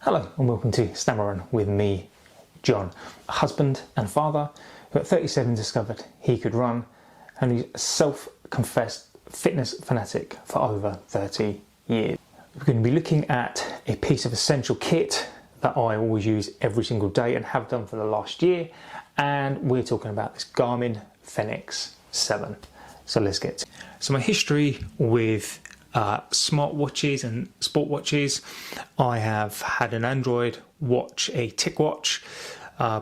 Hello and welcome to Stammerun with me, John, a husband and father who at 37 discovered he could run, and he's a self-confessed fitness fanatic for over 30 years. We're going to be looking at a piece of essential kit that I always use every single day and have done for the last year, and we're talking about this Garmin Fenix 7. So let's get to it. So my history with smartwatches and sport watches: I have had an Android watch, a tick watch,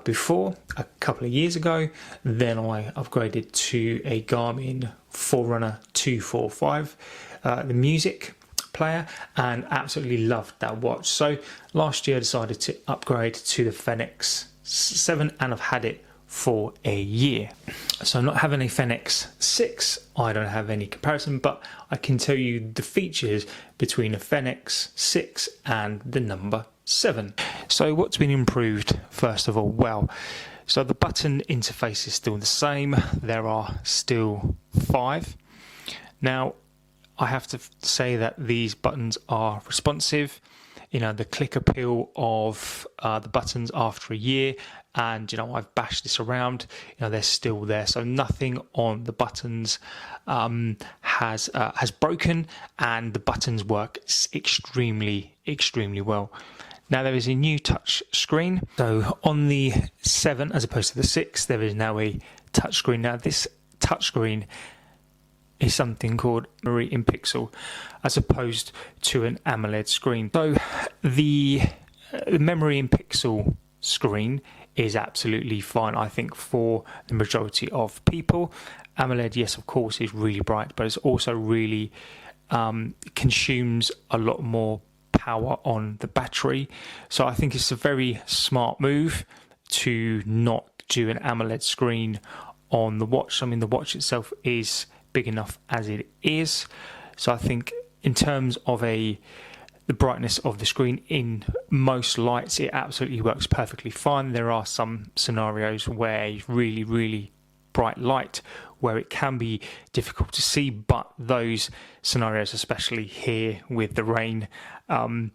before, a couple of years ago. Then I upgraded to a Garmin Forerunner 245, the music player, and absolutely loved that watch. So last year I decided to upgrade to the Fenix 7, and I've had it for a year. So I'm not having a Fenix 6, I don't have any comparison, but I can tell you the features between a Fenix 6 and the number 7. So what's been improved first of all? Well, so the button interface is still the same. There are still 5. Now I have to say that these buttons are responsive. You know, the click appeal of the buttons after a year, and you know, I've bashed this around, you know, they're still there, so nothing on the buttons has broken, and the buttons work extremely well. Now there is a new touch screen. So on the 7 as opposed to the 6, there is now a touch screen. Now this touch screen is something called memory in pixel as opposed to an AMOLED screen. So the memory in pixel screen is absolutely fine, I think, for the majority of people. AMOLED, yes, of course, is really bright, but it's also really consumes a lot more power on the battery. So I think it's a very smart move to not do an AMOLED screen on the watch. I mean, the watch itself is big enough as it is, so I think in terms of the brightness of the screen in most lights, it absolutely works perfectly fine. There are some scenarios where really bright light where it can be difficult to see, but those scenarios, especially here with the rain and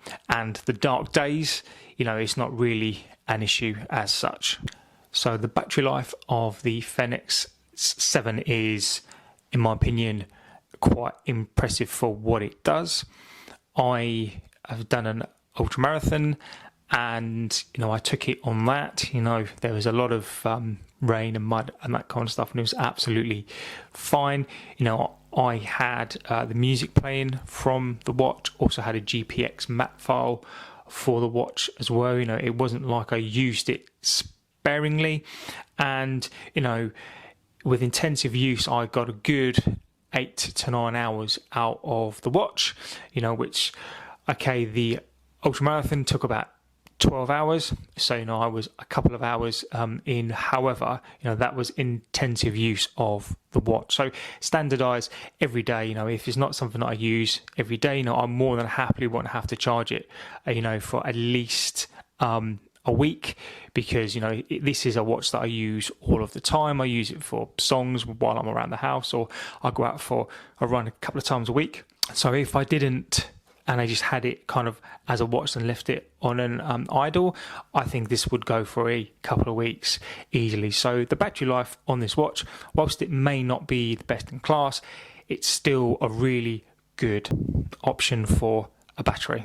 the dark days, you know, it's not really an issue as such. So the battery life of the Fenix 7 is, in my opinion, quite impressive for what it does. I have done an ultra marathon, and you know, I took it on that. You know, there was a lot of rain and mud and that kind of stuff, and it was absolutely fine. You know, I had the music playing from the watch, also had a GPX map file for the watch as well. You know, it wasn't like I used it sparingly, and you know, with intensive use, I got a good 8 to 9 hours out of the watch, you know, which, okay, the ultramarathon took about 12 hours, so you know, I was a couple of hours in. However, you know, that was intensive use of the watch. So standardize every day. You know, if it's not something that I use every day, you know, I more than happily won't have to charge it, you know, for at least a week, because you know, this is a watch that I use all of the time. I use it for songs while I'm around the house, or I go out for a run a couple of times a week. So if I didn't, and I just had it kind of as a watch and left it on an idle, I think this would go for a couple of weeks easily. So the battery life on this watch, whilst it may not be the best in class, it's still a really good option for a battery.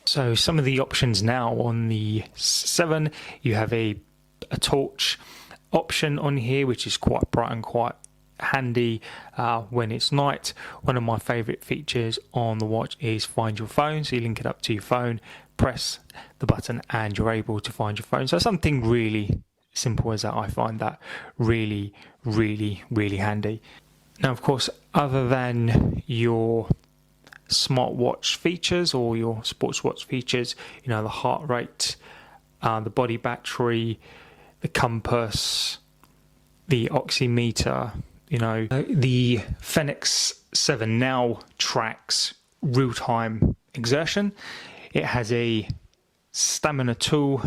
So some of the options now on the 7, you have a torch option on here, which is quite bright and quite handy when it's night. One of my favourite features on the watch is find your phone. So you link it up to your phone, press the button, and you're able to find your phone. So something really simple as that, I find that really handy. Now, of course, other than your smartwatch features or your sports watch features, you know, the heart rate, the body battery, the compass, the oximeter, you know, the Fenix 7 now tracks real-time exertion. It has a stamina tool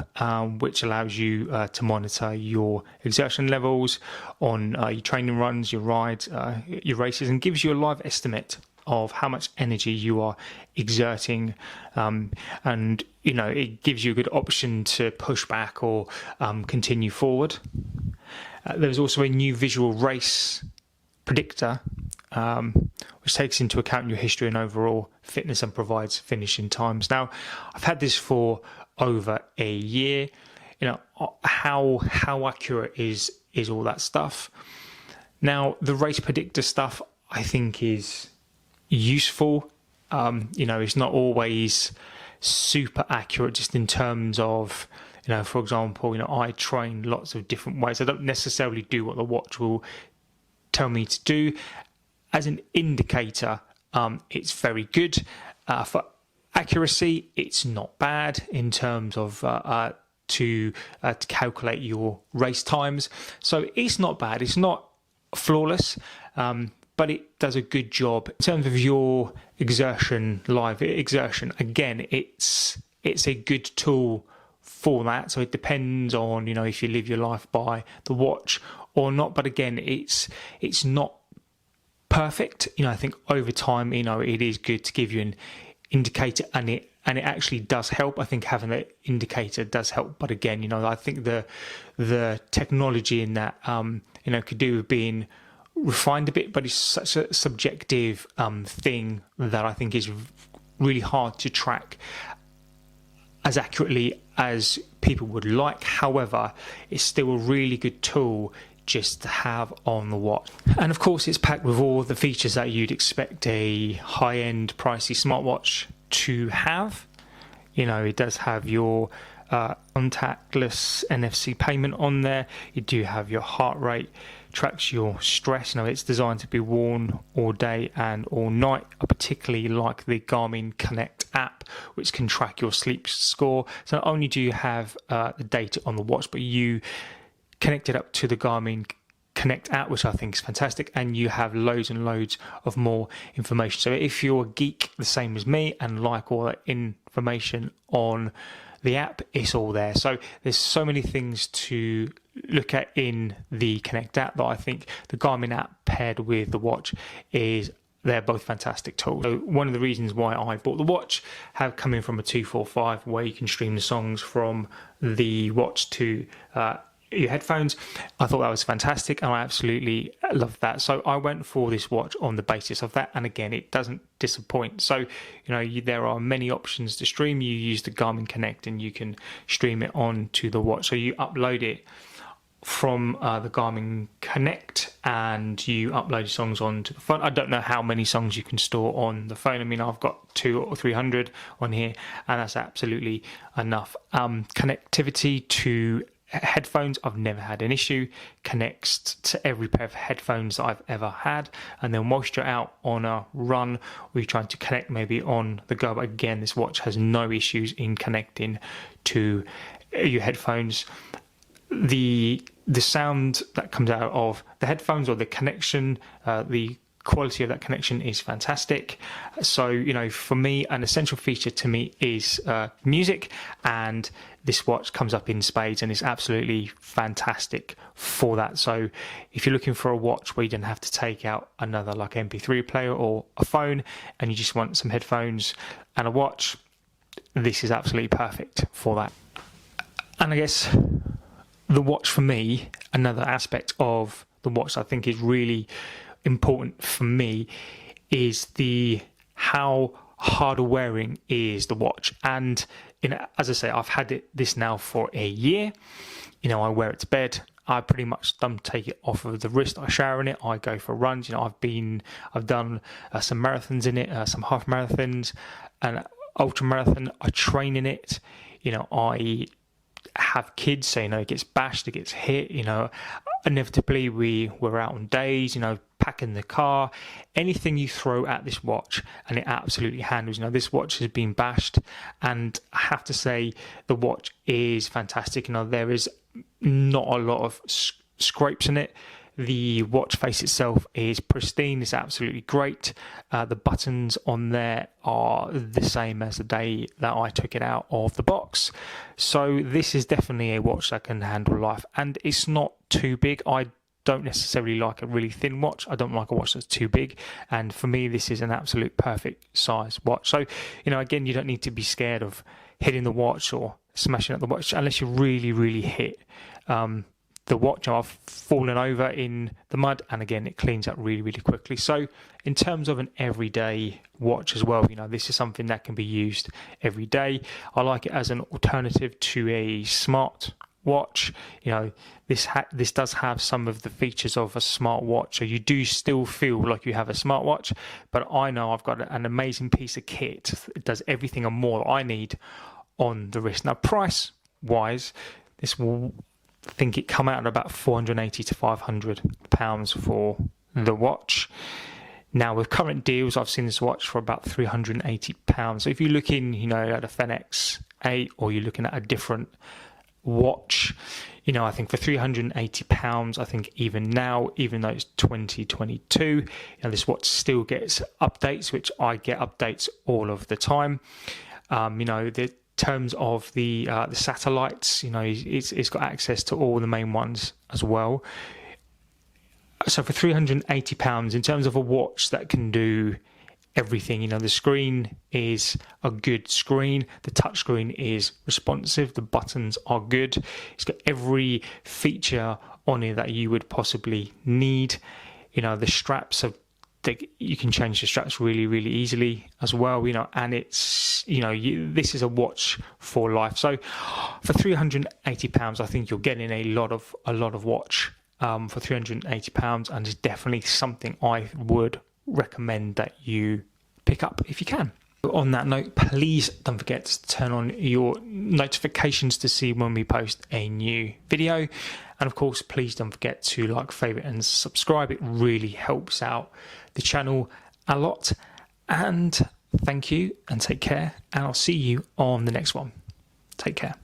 which allows you to monitor your exertion levels on your training runs, your rides, your races, and gives you a live estimate of how much energy you are exerting, and it gives you a good option to push back or continue forward. There's also a new visual race predictor, which takes into account your history and overall fitness and provides finishing times. Now, I've had this for over a year. How accurate is all that stuff? Now, the race predictor stuff I think is useful. It's not always super accurate, just in terms of, for example, I train lots of different ways. I don't necessarily do what the watch will tell me to do. As an indicator, it's very good. For accuracy, it's not bad in terms of to calculate your race times. So it's not bad. It's not flawless, but it does a good job in terms of your live exertion. Again, it's a good tool for that. So it depends on if you live your life by the watch or not. But again, it's not perfect. I think over time, it is good to give you an indicator, and it actually does help. I think having that indicator does help. But again, I think the technology in that could do with being refined a bit, but it's such a subjective thing that I think is really hard to track as accurately as people would like. However, it's still a really good tool just to have on the watch. And of course, it's packed with all the features that you'd expect a high-end pricey smartwatch to have. It does have your contactless NFC payment on there. You do have your heart rate, tracks your stress. It's designed to be worn all day and all night. I particularly like the Garmin Connect app, which can track your sleep score. So not only do you have the data on the watch, but you connect it up to the Garmin Connect app, which I think is fantastic, and you have loads and loads of more information. So if you're a geek the same as me and like all that information on the app, it's all there. So there's so many things to look at in the Connect app that I think the Garmin app paired with the watch they're both fantastic tools. So one of the reasons why I bought the watch have come in from a 245, where you can stream the songs from the watch to your headphones. I thought that was fantastic, and I absolutely love that. So I went for this watch on the basis of that, and again, it doesn't disappoint. So there are many options to stream. You use the Garmin Connect and you can stream it onto the watch. So you upload it from the Garmin Connect and you upload your songs onto the phone. I don't know how many songs you can store on the phone. I mean, I've got 200 or 300 on here, and that's absolutely enough. Connectivity to headphones, I've never had an issue. Connects to every pair of headphones that I've ever had. And then whilst you're out on a run, we're trying to connect maybe on the go, but again, this watch has no issues in connecting to your headphones. The sound that comes out of the headphones, or the connection, the quality of that connection is fantastic. So for me, an essential feature to me is music, and this watch comes up in spades and is absolutely fantastic for that. So if you're looking for a watch where you don't have to take out another like MP3 player or a phone, and you just want some headphones and a watch, this is absolutely perfect for that. And I guess the watch for me, another aspect of the watch I think is really important for me, is how hard wearing is the watch. And as I say, I've had this now for a year. I wear it to bed. I pretty much don't take it off of the wrist. I shower in it. I go for runs. I've done some marathons in it, some half marathons, and ultra marathon. I train in it. I have kids, so it gets bashed, it gets hit. Inevitably we're out on days. Packing the car, anything you throw at this watch and it absolutely handles. This watch has been bashed, and I have to say the watch is fantastic. There is not a lot of scrapes in it. The watch face itself is pristine. It's absolutely great. The buttons on there are the same as the day that I took it out of the box. So this is definitely a watch that can handle life, and it's not too big. I don't necessarily like a really thin watch. I don't like a watch that's too big. And for me, this is an absolute perfect size watch. So, you know, again, you don't need to be scared of hitting the watch or smashing up the watch unless you really, really hit the watch. I've fallen over in the mud, and again, it cleans up really, really quickly. So in terms of an everyday watch as well, you know, this is something that can be used every day. I like it as an alternative to a smart watch. You know, this does have some of the features of a smart watch, so you do still feel like you have a smart watch, but I know I've got an amazing piece of kit. It does everything and more I need on the wrist. Now, price wise, this will, I think it come out at about £480 to £500 for the watch. Now, with current deals, I've seen this watch for about £380. So if you're looking, you know, at a Fenix 8, or you're looking at a different watch, you know, I think for £380, I think even now, even though it's 2022, you know, this watch still gets updates, which I get updates all of the time. You know, the terms of the satellites, you know, it's got access to all the main ones as well. So for £380, in terms of a watch that can do everything, you know, the screen is a good screen, the touch screen is responsive, the buttons are good, it's got every feature on it that you would possibly need. You know, the straps are, you can change the straps really, really easily as well, you know, and it's, you know, this is a watch for life. So for £380, I think you're getting a lot of watch for £380, and it's definitely something I would recommend that you pick up if you can. On that note, please don't forget to turn on your notifications to see when we post a new video. And of course, please don't forget to like, favorite and subscribe. It really helps out the channel a lot. And thank you, and take care. And I'll see you on the next one. Take care.